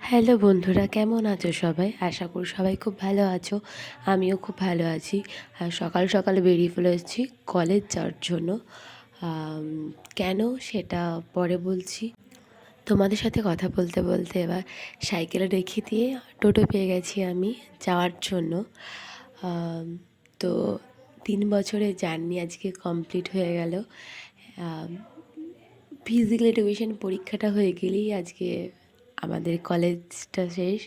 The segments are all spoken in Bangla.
হ্যালো বন্ধুরা, কেমন আছো সবাই? আশা করি সবাই খুব ভালো আছো। আমিও খুব ভালো আছি। আর সকাল সকাল বেরিয়ে ফেলেছি কলেজ যাওয়ার জন্য। আম, কেন সেটা পরে বলছি। তোমাদের সাথে কথা বলতে বলতে এবার সাইকেলে রেখে দিয়ে টোটো পেয়ে গেছি আমি যাওয়ার জন্য। আম, তো 3 বছরের জার্নি আজকে কমপ্লিট হয়ে গেল। ফিজিক্যাল এডুকেশন পরীক্ষাটা হয়ে গেলেই আজকে আমাদের কলেজটা শেষ।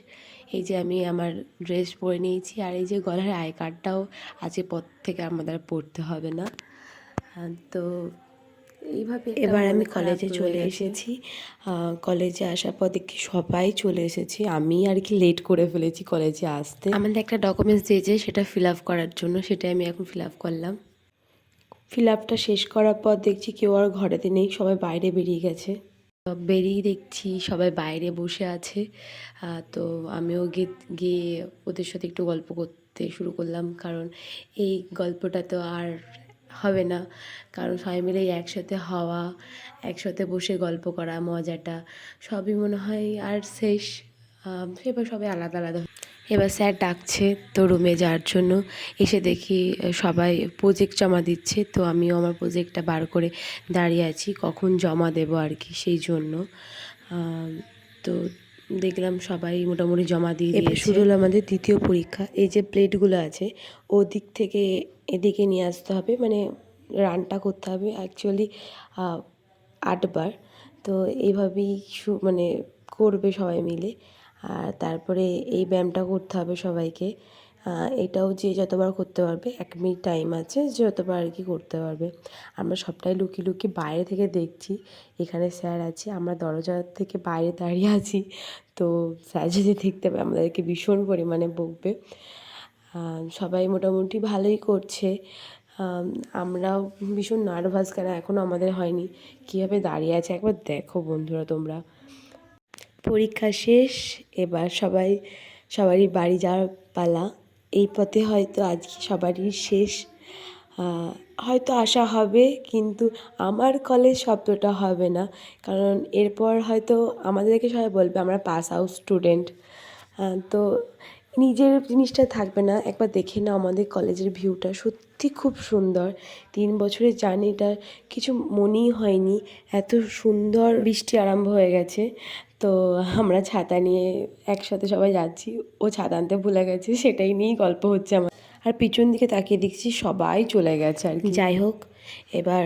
এই যে আমি আমার ড্রেস পরে নিয়েছি, আর এই যে গলার আই কার্ডটাও আজকে পর থেকে আমাদের পড়তে হবে না। তো এইভাবে এবার আমি কলেজে চলে এসেছি। কলেজে আসার পর দেখি সবাই চলে এসেছি, আমি আর কি লেট করে ফেলেছি কলেজে আসতে। আমাদের একটা ডকুমেন্টস দিয়েছে, সেটা ফিল আপ করার জন্য, সেটাই আমি এখন ফিল আপ করলাম। ফিল আপটা শেষ করার পর দেখছি কেউ আর ঘরেতে নেই, সবাই বাইরে বেরিয়ে গেছে। বেরিয়ে দেখছি সবাই বাইরে বসে আছে। তো আমিও গিয়ে ওদের সাথে একটু গল্প করতে শুরু করলাম, কারণ এই গল্পটা তো আর হবে না, কারণ সবাই মিলে একসাথে হওয়া, একসাথে বসে গল্প করা, মজাটা সবই মনে হয় আর শেষ। এবার সবাই আলাদা আলাদা। এবার স্যার ডাকছে তো রুমে যাওয়ার জন্য। এসে দেখি সবাই প্রজেক্ট জমা দিচ্ছে, তো আমিও আমার প্রজেক্টটা বার করে দাঁড়িয়ে আছি কখন জমা দেবো আর কি, সেই জন্য। তো দেখলাম সবাই মোটামুটি জমা দিয়ে দিয়েছে। এবার শুরু হলো আমাদের দ্বিতীয় পরীক্ষা। এই যে প্লেটগুলো আছে ওদিক থেকে এদিকে নিয়ে আসতে হবে, মানে রানটা করতে হবে অ্যাকচুয়ালি 8বার। তো এইভাবেই মানে করবে সবাই মিলে। আর তারপরে এই ব্যায়ামটা করতে হবে সবাইকে। এটাও যে যতবার করতে পারবে, 1 মিনিট টাইম আছে, যতবার আর কি করতে পারবে। আমরা সবটাই লুকিয়ে লুকিয়ে বাইরে থেকে দেখছি। এখানে স্যার আছে, আমরা দরজা থেকে বাইরে দাঁড়িয়ে আছি। তো স্যার যদি দেখতে পায় আমাদেরকে ভীষণ পরিমাণে বকবে। সবাই মোটামুটি ভালোই করছে। আমরাও ভীষণ নার্ভাস, কেন এখনও আমাদের হয়নি। কীভাবে দাঁড়িয়ে আছে একবার দেখো বন্ধুরা তোমরা। পরীক্ষা শেষ, এবার সবারই বাড়ি যাওয়ার পালা। এই পথে হয়তো আজকে সবারই শেষ। হয়তো আসা হবে, কিন্তু আমার কলেজ শব্দটা হবে না, কারণ এরপর হয়তো আমাদেরকে সবাই বলবে আমরা পাস আউট স্টুডেন্ট। তো নিজের জিনিসটা থাকবে না। একবার দেখে নাও আমাদের কলেজের ভিউটা, সত্যি খুব সুন্দর। 3 বছরের জার্নিটা কিছু মনেই হয়নি, এত সুন্দর। বৃষ্টি আরম্ভ হয়ে গেছে, তো আমরা ছাতা নিয়ে একসাথে সবাই যাচ্ছি। ও ছাতা আনতে ভুলে গেছে, সেটাই নিয়েই গল্প হচ্ছে আমার। আর পিছন দিকে তাকিয়ে দেখছি সবাই চলে গেছে আর কি। যাই হোক, এবার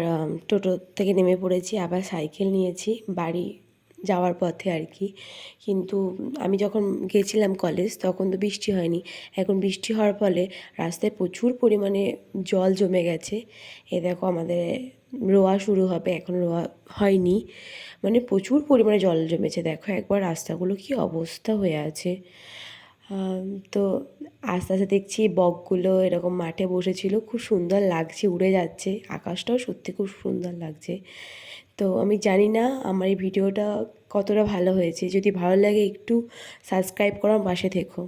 টোটো থেকে নেমে পড়েছি, আবার সাইকেল নিয়েছি বাড়ি যাওয়ার পথে আর কি। কিন্তু আমি যখন গেছিলাম কলেজ তখন তো বৃষ্টি হয়নি। এখন বৃষ্টি হওয়ার ফলে রাস্তায় প্রচুর পরিমাণে জল জমে গেছে। এ দেখো আমাদের রোয়া শুরু হবে, এখন রোয়া হয়নি, মানে প্রচুর পরিমাণে জল জমেছে। দেখো একবার রাস্তাগুলো কী অবস্থা হয়ে আছে। তো আস্তে আস্তে দেখছি বকগুলো এরকম মাঠে বসেছিল, খুব সুন্দর লাগছে, উড়ে যাচ্ছে, আকাশটাও সত্যি খুব সুন্দর লাগছে। তো আমি জানি না আমার এই ভিডিওটা কতটা ভালো হয়েছে। যদি ভালো লাগে একটু সাবস্ক্রাইব করো, পাশে থেকো।